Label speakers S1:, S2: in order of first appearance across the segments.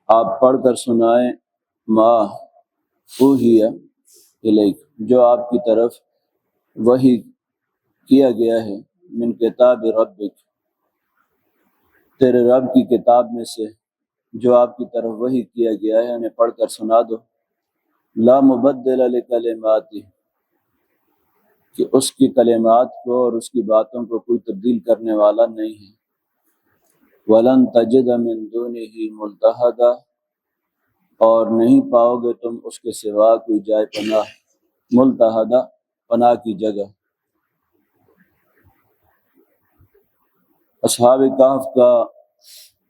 S1: آپ پڑھ کر سنائیں ما اوحی الیک، جو آپ کی طرف وحی کیا گیا ہے، من کتاب ربک، تیرے رب کی کتاب میں سے جو آپ کی طرف وحی کیا گیا ہے انہیں پڑھ کر سنا دو۔ لا مبدل لکلماتہ، کہ اس کی کلمات کو اور اس کی باتوں کو کوئی تبدیل کرنے والا نہیں ہے۔ وَلَن تَجِدَ مِن دُونِهِ مُلْتَحَدًا، اور نہیں پاؤ گے تم اس کے سوا کوئی جائے پناہ، ملتحدہ پناہ کی جگہ۔ اصحاب کہف کا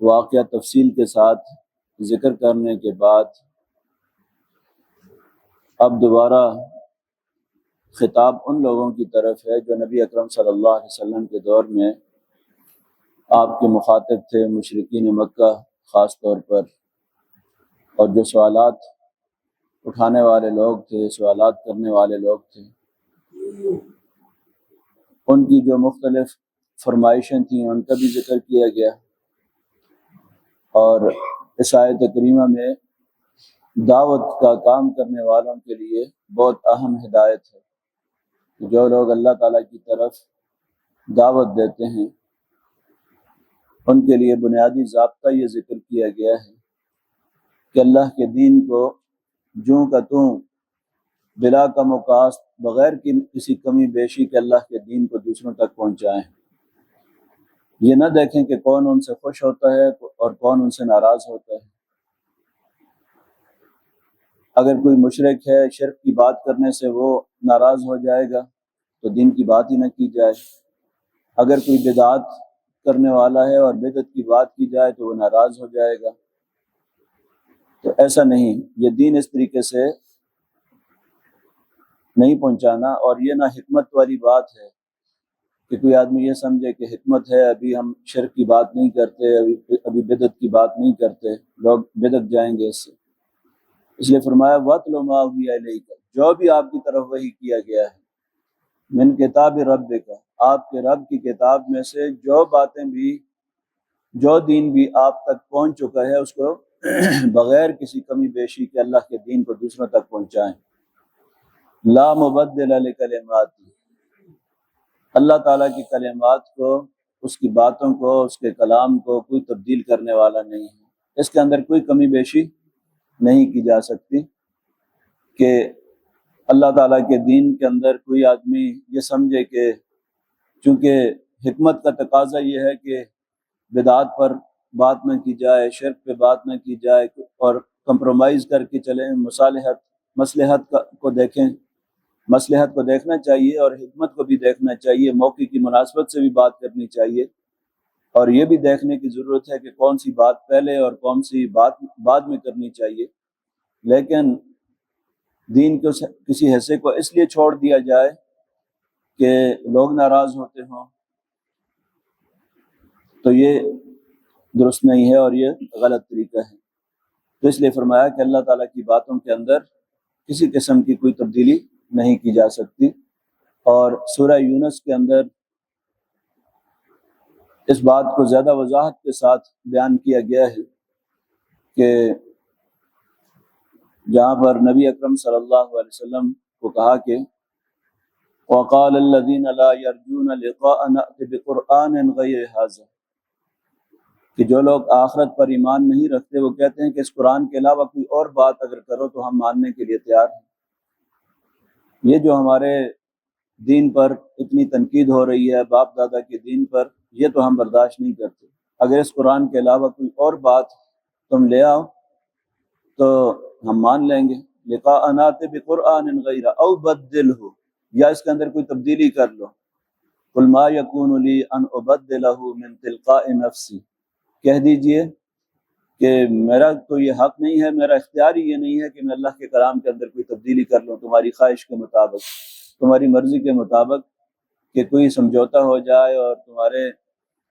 S1: واقعہ تفصیل کے ساتھ ذکر کرنے کے بعد اب دوبارہ خطاب ان لوگوں کی طرف ہے جو نبی اکرم صلی اللہ علیہ وسلم کے دور میں آپ کے مخاطب تھے، مشرکین مکہ خاص طور پر، اور جو سوالات اٹھانے والے لوگ تھے، سوالات کرنے والے لوگ تھے، ان کی جو مختلف فرمائشیں تھیں ان کا بھی ذکر کیا گیا۔ اور اس آیت کریمہ میں دعوت کا کام کرنے والوں کے لیے بہت اہم ہدایت ہے۔ جو لوگ اللہ تعالیٰ کی طرف دعوت دیتے ہیں ان کے لیے بنیادی ضابطہ یہ ذکر کیا گیا ہے کہ اللہ کے دین کو جوں کا توں بلا کم و کاست، بغیر کسی کمی بیشی کے اللہ کے دین کو دوسروں تک پہنچائیں۔ یہ نہ دیکھیں کہ کون ان سے خوش ہوتا ہے اور کون ان سے ناراض ہوتا ہے۔ اگر کوئی مشرک ہے، شرک کی بات کرنے سے وہ ناراض ہو جائے گا تو دین کی بات ہی نہ کی جائے۔ اگر کوئی بدعت کرنے والا ہے اور بدعت کی بات کی جائے تو وہ ناراض ہو جائے گا۔ تو ایسا نہیں، یہ دین اس طریقے سے نہیں پہنچانا، اور یہ نہ حکمت والی بات ہے کہ کوئی آدمی یہ سمجھے کہ حکمت ہے، ابھی ہم شرک کی بات نہیں کرتے، ابھی بدعت کی بات نہیں کرتے، لوگ بدعت جائیں گے اس سے۔ اس لیے فرمایا وَاتْلُ مَا أُوحِیَ إِلَیْکَ، جو بھی آپ کی طرف وحی کیا گیا ہے، من کتاب ربک، آپ کے رب کی کتاب میں سے جو باتیں بھی، جو دین بھی آپ تک پہنچ چکا ہے اس کو بغیر کسی کمی بیشی کے اللہ کے دین کو دوسروں تک پہنچائیں۔ لا مبدل لکلمات، اللہ تعالیٰ کی کلمات کو، اس کی باتوں کو، اس کے کلام کو کوئی تبدیل کرنے والا نہیں ہے۔ اس کے اندر کوئی کمی بیشی نہیں کی جا سکتی کہ اللہ تعالیٰ کے دین کے اندر کوئی آدمی یہ سمجھے کہ چونکہ حکمت کا تقاضا یہ ہے کہ بدعات پر بات نہ کی جائے، شرک پہ بات نہ کی جائے، اور کمپرومائز کر کے چلیں، مصلحت کو دیکھیں، مصلحت کو دیکھنا چاہیے اور حکمت کو بھی دیکھنا چاہیے، موقع کی مناسبت سے بھی بات کرنی چاہیے، اور یہ بھی دیکھنے کی ضرورت ہے کہ کون سی بات پہلے اور کون سی بات بعد میں کرنی چاہیے۔ لیکن دین کو کسی حصے کو اس لیے چھوڑ دیا جائے کہ لوگ ناراض ہوتے ہوں تو یہ درست نہیں ہے اور یہ غلط طریقہ ہے۔ تو اس لیے فرمایا کہ اللہ تعالیٰ کی باتوں کے اندر کسی قسم کی کوئی تبدیلی نہیں کی جا سکتی۔ اور سورہ یونس کے اندر اس بات کو زیادہ وضاحت کے ساتھ بیان کیا گیا ہے کہ جہاں پر نبی اکرم صلی اللہ علیہ وسلم کو کہا کہ وَقَالَ الَّذِينَ لَا يَرْجُونَ لِقَاءَنَا ائْتِ بِقُرْآنٍ غَيْرِ هَٰذَا، کہ جو لوگ آخرت پر ایمان نہیں رکھتے وہ کہتے ہیں کہ اس قرآن کے علاوہ کوئی اور بات اگر کرو تو ہم ماننے کے لیے تیار ہیں۔ یہ جو ہمارے دین پر اتنی تنقید ہو رہی ہے، باپ دادا کے دین پر، یہ تو ہم برداشت نہیں کرتے۔ اگر اس قرآن کے علاوہ کوئی اور بات تم لے آؤ تو ہم مان لیں گے۔ لقاءنا بقرآن غیر او بدلہ، یا اس کے اندر کوئی تبدیلی کر لو۔ قل ما یکون لی ان ابدلہ من تلقاء نفسی، کہہ دیجئے کہ میرا تو یہ حق نہیں ہے، میرا اختیار ہی یہ نہیں ہے کہ میں اللہ کے کلام کے اندر کوئی تبدیلی کر لوں تمہاری خواہش کے مطابق، تمہاری مرضی کے مطابق، کہ کوئی سمجھوتا ہو جائے اور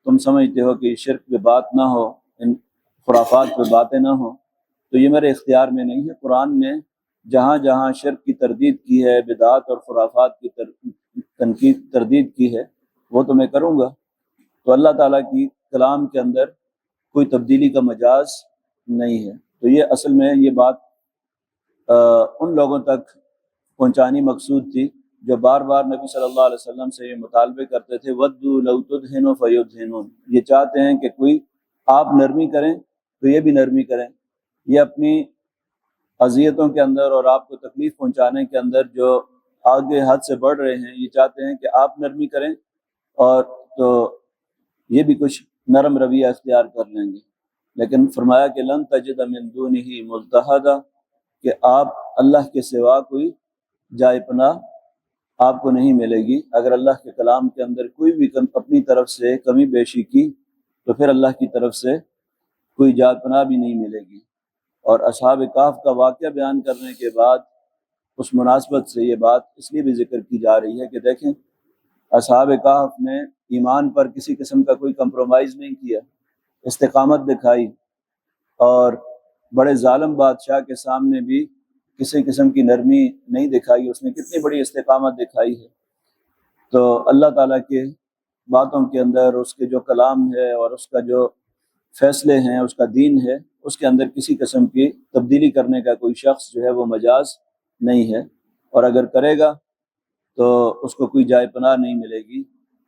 S1: تم سمجھتے ہو کہ شرک پہ بات نہ ہو، ان خرافات پہ باتیں نہ ہوں، تو یہ میرے اختیار میں نہیں ہے۔ قرآن نے جہاں جہاں شرک کی تردید کی ہے، بدعات اور خرافات کی تردید کی ہے، وہ تو میں کروں گا۔ تو اللہ تعالیٰ کی کلام کے اندر کوئی تبدیلی کا مجاز نہیں ہے۔ تو یہ اصل میں یہ بات ان لوگوں تک پہنچانی مقصود تھی جو بار بار نبی صلی اللہ علیہ وسلم سے یہ مطالبے کرتے تھے وَدُّوا لَوْ تُدْهِنُوا فَيُدْهِنُونَ، یہ چاہتے ہیں کہ کوئی آپ نرمی کریں تو یہ بھی نرمی کریں، یہ اپنی اذیتوں کے اندر اور آپ کو تکلیف پہنچانے کے اندر جو آگے حد سے بڑھ رہے ہیں، یہ چاہتے ہیں کہ آپ نرمی کریں اور تو یہ بھی کچھ نرم رویہ اختیار کر لیں گے، لیکن فرمایا کہ لن تجد من دونہ ملتحدا، کہ آپ اللہ کے سوا کوئی جائے پناہ آپ کو نہیں ملے گی۔ اگر اللہ کے کلام کے اندر کوئی بھی اپنی طرف سے کمی بیشی کی تو پھر اللہ کی طرف سے کوئی جائے پناہ بھی نہیں ملے گی۔ اور اصحاب کہف کا واقعہ بیان کرنے کے بعد اس مناسبت سے یہ بات اس لیے بھی ذکر کی جا رہی ہے کہ دیکھیں اصحاب کہف نے ایمان پر کسی قسم کا کوئی کمپرومائز نہیں کیا، استقامت دکھائی، اور بڑے ظالم بادشاہ کے سامنے بھی کسی قسم کی نرمی نہیں دکھائی، اس نے کتنی بڑی استقامت دکھائی ہے۔ تو اللہ تعالیٰ کے باتوں کے اندر اس کے جو کلام ہے اور اس کا جو فیصلے ہیں، اس کا دین ہے، اس کے اندر کسی قسم کی تبدیلی کرنے کا کوئی شخص جو ہے وہ مجاز نہیں ہے، اور اگر کرے گا تو اس کو کوئی جائے پناہ نہیں ملے گی۔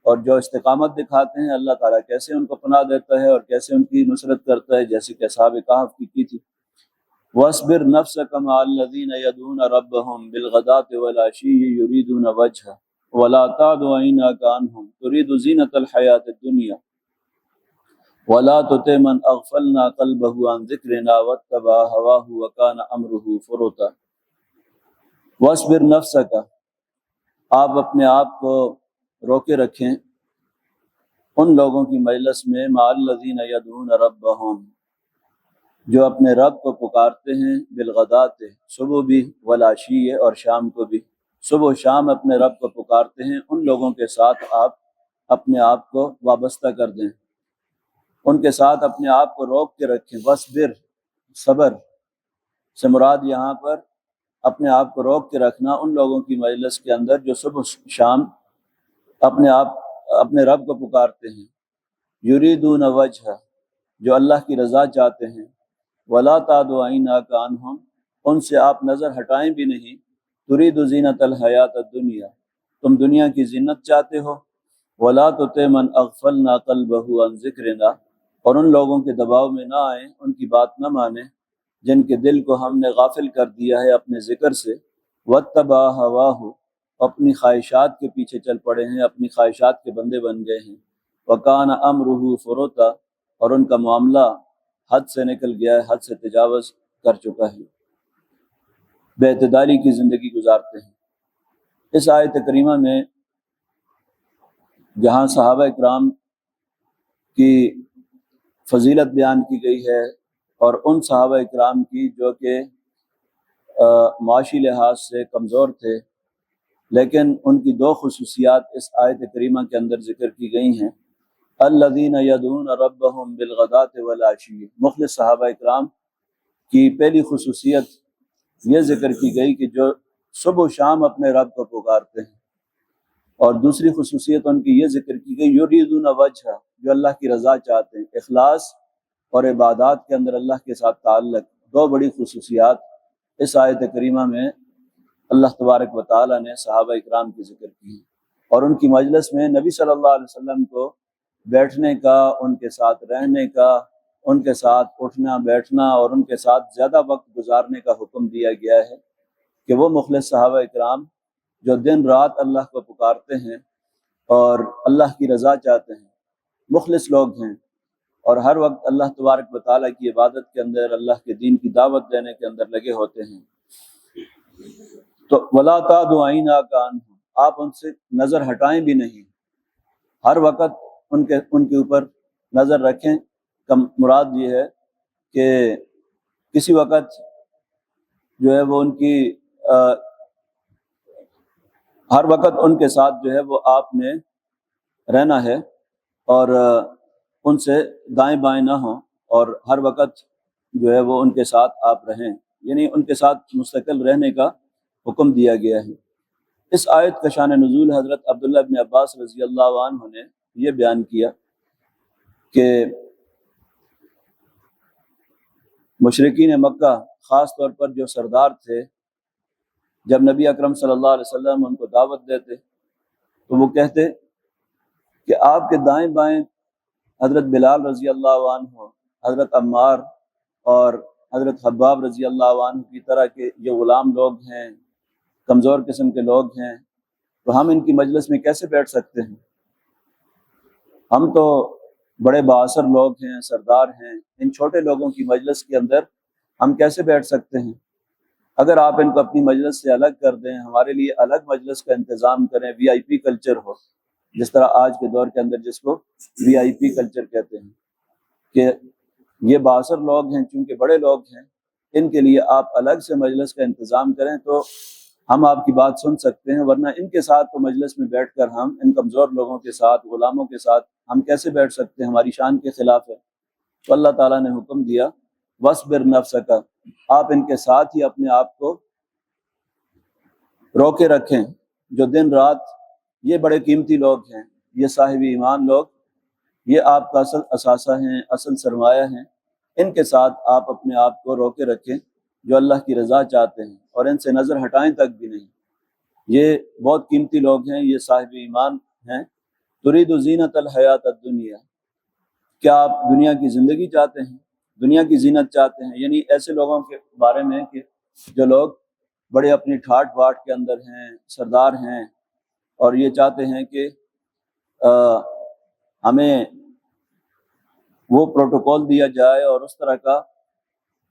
S1: اور جو استقامت دکھاتے ہیں اللہ تعالیٰ کیسے ان کو پناہ دیتا ہے اور کیسے ان کی نصرت کرتا ہے، جیسے کہ اصحاب کہف کی تھی۔ وَاصْبِرْ نَفْسَكَ مَعَ الَّذِينَ يَدْعُونَ رَبَّهُمْ بِالْغَدَاةِ وَالْعَشِيِّ يُرِيدُونَ وَجْهَهُ وَلَا تَعْدُ عَيْنَاكَ عَنْهُمْ تُرِيدُ زِينَةَ الْحَيَاةِ الدُّنْيَا وَلَا تُطِعْ مَنْ أَغْفَلْنَا قَلْبَهُ عَنْ ذِكْرِنَا وَاتَّبَعَ هَوَاهُ وَكَانَ أَمْرُهُ فُرُطًا۔ وَاصْبِرْ نَفْسَكَ، آپ اپنے آپ کو روکے رکھیں ان لوگوں کی مجلس میں مع الذین یدعون ربہم، جو اپنے رب کو پکارتے ہیں، بالغدات، صبح بھی، والعشی، اور شام کو بھی، صبح و شام اپنے رب کو پکارتے ہیں، ان لوگوں کے ساتھ آپ اپنے آپ کو وابستہ کر دیں، ان کے ساتھ اپنے آپ کو روک کے رکھیں۔ وَاصْبِرْ، صبر سے مراد یہاں پر اپنے آپ کو روک کے رکھنا ان لوگوں کی مجلس کے اندر جو صبح شام اپنے رب کو پکارتے ہیں، یریدون وجہ، جو اللہ کی رضا چاہتے ہیں، ولا تعد عیناک عنہم، ان سے آپ نظر ہٹائیں بھی نہیں، ترید زینت الحیات الدنیا، تم دنیا کی زینت چاہتے ہو، ولا تطع من اغفلنا قلبہ عن ذکرنا، اور ان لوگوں کے دباؤ میں نہ آئیں، ان کی بات نہ مانیں جن کے دل کو ہم نے غافل کر دیا ہے اپنے ذکر سے، واتبع ہواہ، اپنی خواہشات کے پیچھے چل پڑے ہیں، اپنی خواہشات کے بندے بن گئے ہیں، وکان امرہ فرطا، اور ان کا معاملہ حد سے نکل گیا ہے، حد سے تجاوز کر چکا ہے، بے اعتدالی کی زندگی گزارتے ہیں۔ اس آیت کریمہ میں جہاں صحابہ اکرام کی فضیلت بیان کی گئی ہے، اور ان صحابہ اکرام کی جو کہ معاشی لحاظ سے کمزور تھے، لیکن ان کی دو خصوصیات اس آیت کریمہ کے اندر ذکر کی گئی ہیں۔ الذین یدعون ربہم بالغداۃ والعشی، مخلص صحابہ اکرام کی پہلی خصوصیت یہ ذکر کی گئی کہ جو صبح و شام اپنے رب کو پکارتے ہیں، اور دوسری خصوصیت ان کی یہ ذکر کی گئی یریدون وجہ، جو اللہ کی رضا چاہتے ہیں، اخلاص اور عبادات کے اندر اللہ کے ساتھ تعلق، دو بڑی خصوصیات اس آیت کریمہ میں اللہ تبارک و تعالیٰ نے صحابہ اکرام کی ذکر کی ہے، اور ان کی مجلس میں نبی صلی اللہ علیہ وسلم کو بیٹھنے کا، ان کے ساتھ رہنے کا، ان کے ساتھ اٹھنا بیٹھنا اور ان کے ساتھ زیادہ وقت گزارنے کا حکم دیا گیا ہے کہ وہ مخلص صحابہ اکرام جو دن رات اللہ کو پکارتے ہیں اور اللہ کی رضا چاہتے ہیں، مخلص لوگ ہیں، اور ہر وقت اللہ تبارک و تعالیٰ کی عبادت کے اندر، اللہ کے دین کی دعوت دینے کے اندر لگے ہوتے ہیں۔ تو ولا تعد عیناک عنہم، آپ ان سے نظر ہٹائیں بھی نہیں، ہر وقت ان کے اوپر نظر رکھیں۔ کم مراد یہ ہے کہ کسی وقت جو ہے وہ ان کی ہر وقت ان کے ساتھ جو ہے وہ آپ نے رہنا ہے، اور ان سے دائیں بائیں نہ ہوں، اور ہر وقت جو ہے وہ ان کے ساتھ آپ رہیں، یعنی ان کے ساتھ مستقل رہنے کا حکم دیا گیا ہے۔ اس آیت کا شان نزول حضرت عبداللہ بن عباس رضی اللہ عنہ نے یہ بیان کیا کہ مشرکین مکہ خاص طور پر جو سردار تھے، جب نبی اکرم صلی اللہ علیہ وسلم ان کو دعوت دیتے تو وہ کہتے کہ آپ کے دائیں بائیں حضرت بلال رضی اللہ عنہ، حضرت عمار اور حضرت حباب رضی اللہ عنہ کی طرح کے جو غلام لوگ ہیں، کمزور قسم کے لوگ ہیں، تو ہم ان کی مجلس میں کیسے بیٹھ سکتے ہیں؟ ہم تو بڑے بااثر لوگ ہیں، سردار ہیں، ان چھوٹے لوگوں کی مجلس کے اندر ہم کیسے بیٹھ سکتے ہیں؟ اگر آپ ان کو اپنی مجلس سے الگ کر دیں، ہمارے لیے الگ مجلس کا انتظام کریں، وی آئی پی کلچر ہو، جس طرح آج کے دور کے اندر جس کو وی آئی پی کلچر کہتے ہیں، کہ یہ بااثر لوگ ہیں، چونکہ بڑے لوگ ہیں، ان کے لیے آپ الگ سے مجلس کا انتظام کریں تو ہم آپ کی بات سن سکتے ہیں، ورنہ ان کے ساتھ تو مجلس میں بیٹھ کر ہم ان کمزور لوگوں کے ساتھ، غلاموں کے ساتھ ہم کیسے بیٹھ سکتے ہیں؟ ہماری شان کے خلاف ہے۔ تو اللہ تعالیٰ نے حکم دیا وَاصْبِرْ نَفْسَكَ، آپ ان کے ساتھ ہی اپنے آپ کو روکے رکھیں، جو دن رات یہ بڑے قیمتی لوگ ہیں، یہ صاحب ایمان لوگ، یہ آپ کا اصل اثاثہ ہیں، اصل سرمایہ ہیں، ان کے ساتھ آپ اپنے آپ کو روکے رکھیں جو اللہ کی رضا چاہتے ہیں، اور ان سے نظر ہٹائیں تک بھی نہیں۔ یہ بہت قیمتی لوگ ہیں، یہ صاحب ایمان ہیں۔ ترید زینت الحیات الدنیا، کیا آپ دنیا کی زندگی چاہتے ہیں، دنیا کی زینت چاہتے ہیں؟ یعنی ایسے لوگوں کے بارے میں کہ جو لوگ بڑے اپنی ٹھاٹ باٹ کے اندر ہیں، سردار ہیں، اور یہ چاہتے ہیں کہ ہمیں وہ پروٹوکول دیا جائے اور اس طرح کا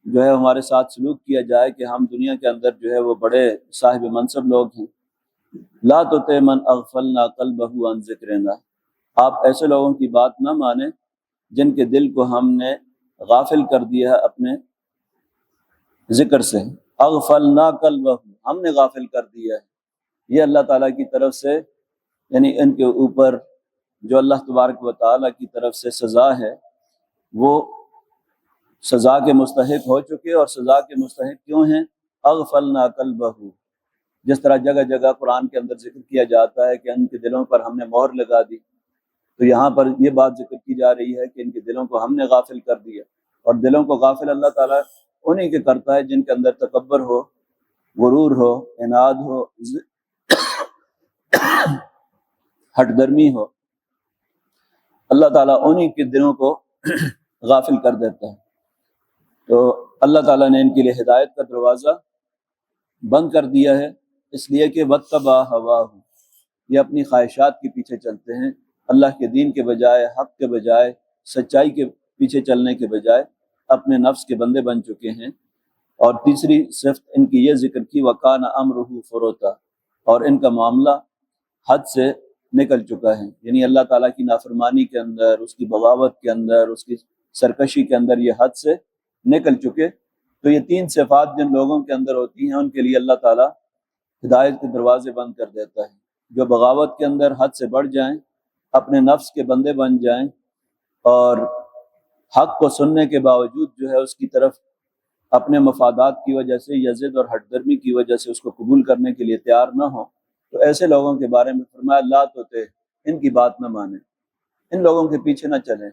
S1: جو ہے ہمارے ساتھ سلوک کیا جائے کہ ہم دنیا کے اندر جو ہے وہ بڑے صاحب منصب لوگ ہیں۔ لا تطع من اغفلنا قلبہ عن ذکرنا، آپ ایسے لوگوں کی بات نہ مانیں جن کے دل کو ہم نے غافل کر دیا ہے اپنے ذکر سے۔ اغفلنا قلبہ، ہم نے غافل کر دیا ہے۔ یہ اللہ تعالیٰ کی طرف سے، یعنی ان کے اوپر جو اللہ تبارک و تعالیٰ کی طرف سے سزا ہے، وہ سزا کے مستحق ہو چکے، اور سزا کے مستحق کیوں ہیں؟ اغفلنا قلبہ، جس طرح جگہ جگہ قرآن کے اندر ذکر کیا جاتا ہے کہ ان کے دلوں پر ہم نے مہر لگا دی، تو یہاں پر یہ بات ذکر کی جا رہی ہے کہ ان کے دلوں کو ہم نے غافل کر دیا، اور دلوں کو غافل اللہ تعالیٰ انہی کے کرتا ہے جن کے اندر تکبر ہو، غرور ہو، عناد ہو، ہٹ درمی ہو، اللہ تعالیٰ انہی کے دلوں کو غافل کر دیتا ہے۔ تو اللہ تعالیٰ نے ان کے لیے ہدایت کا دروازہ بند کر دیا ہے، اس لیے کہ وَاتَّبَعَ هَوَاهُ، یہ اپنی خواہشات کے پیچھے چلتے ہیں، اللہ کے دین کے بجائے، حق کے بجائے، سچائی کے پیچھے چلنے کے بجائے اپنے نفس کے بندے بن چکے ہیں۔ اور تیسری صفت ان کی یہ ذکر کی وَكَانَ أَمْرُهُ فُرُوطًا، اور ان کا معاملہ حد سے نکل چکا ہے، یعنی اللہ تعالیٰ کی نافرمانی کے اندر، اس کی بغاوت کے اندر، اس کی سرکشی کے اندر یہ حد سے نکل چکے۔ تو یہ تین صفات جن لوگوں کے اندر ہوتی ہیں ان کے لیے اللہ تعالیٰ ہدایت کے دروازے بند کر دیتا ہے۔ جو بغاوت کے اندر حد سے بڑھ جائیں، اپنے نفس کے بندے بن جائیں، اور حق کو سننے کے باوجود جو ہے اس کی طرف اپنے مفادات کی وجہ سے یا ضد اور ہٹ درمی کی وجہ سے اس کو قبول کرنے کے لیے تیار نہ ہو، تو ایسے لوگوں کے بارے میں فرمایا لا تطع، ان کی بات نہ مانیں، ان لوگوں کے پیچھے نہ چلیں،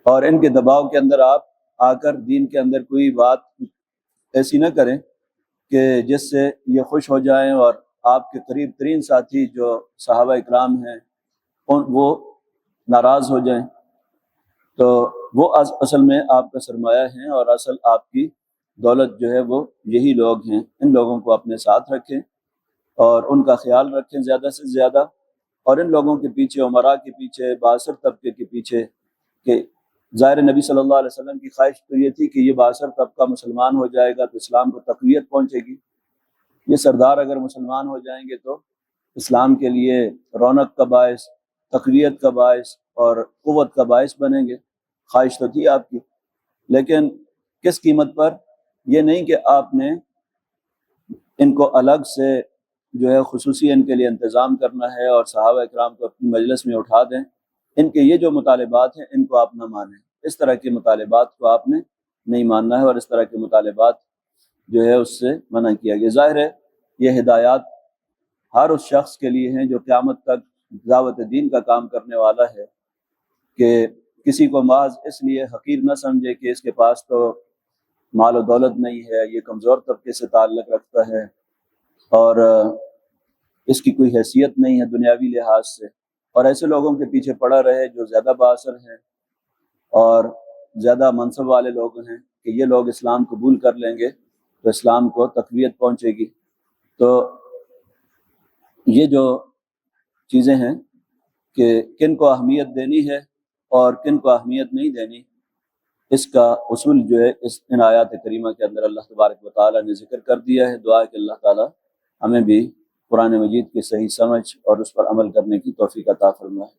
S1: اور ان کے دباؤ کے اندر آپ آ کر دین کے اندر کوئی بات ایسی نہ کریں کہ جس سے یہ خوش ہو جائیں اور آپ کے قریب ترین ساتھی جو صحابہ اکرام ہیں وہ ناراض ہو جائیں۔ تو وہ اصل میں آپ کا سرمایہ ہیں، اور اصل آپ کی دولت جو ہے وہ یہی لوگ ہیں۔ ان لوگوں کو اپنے ساتھ رکھیں اور ان کا خیال رکھیں زیادہ سے زیادہ، اور ان لوگوں کے پیچھے، عمراء کے پیچھے، بااثر طبقے کے پیچھے، کہ ظاہر نبی صلی اللہ علیہ وسلم کی خواہش تو یہ تھی کہ یہ بااثر طبقہ مسلمان ہو جائے گا تو اسلام کو تقویت پہنچے گی، یہ سردار اگر مسلمان ہو جائیں گے تو اسلام کے لیے رونق کا باعث، تقویت کا باعث اور قوت کا باعث بنیں گے۔ خواہش تو تھی آپ کی، لیکن کس قیمت پر؟ یہ نہیں کہ آپ نے ان کو الگ سے جو ہے خصوصی ان کے لیے انتظام کرنا ہے اور صحابہ اکرام کو اپنی مجلس میں اٹھا دیں۔ ان کے یہ جو مطالبات ہیں ان کو آپ نہ مانیں، اس طرح کے مطالبات کو آپ نے نہیں ماننا ہے، اور اس طرح کے مطالبات جو ہے اس سے منع کیا گیا۔ ظاہر ہے یہ ہدایات ہر اس شخص کے لیے ہیں جو قیامت تک دعوت دین کا کام کرنے والا ہے، کہ کسی کو محض اس لیے حقیر نہ سمجھے کہ اس کے پاس تو مال و دولت نہیں ہے، یہ کمزور طبقے سے تعلق رکھتا ہے اور اس کی کوئی حیثیت نہیں ہے دنیاوی لحاظ سے، اور ایسے لوگوں کے پیچھے پڑا رہے جو زیادہ بااثر ہیں اور زیادہ منصب والے لوگ ہیں کہ یہ لوگ اسلام قبول کر لیں گے تو اسلام کو تقویت پہنچے گی۔ تو یہ جو چیزیں ہیں کہ کن کو اہمیت دینی ہے اور کن کو اہمیت نہیں دینی، اس کا اصول جو ہے ان آیات کریمہ کے اندر اللہ تبارک و تعالیٰ نے ذکر کر دیا ہے۔ دعا ہے کہ اللہ تعالیٰ ہمیں بھی قرآن مجید کی صحیح سمجھ اور اس پر عمل کرنے کی توفیق عطا فرمائے۔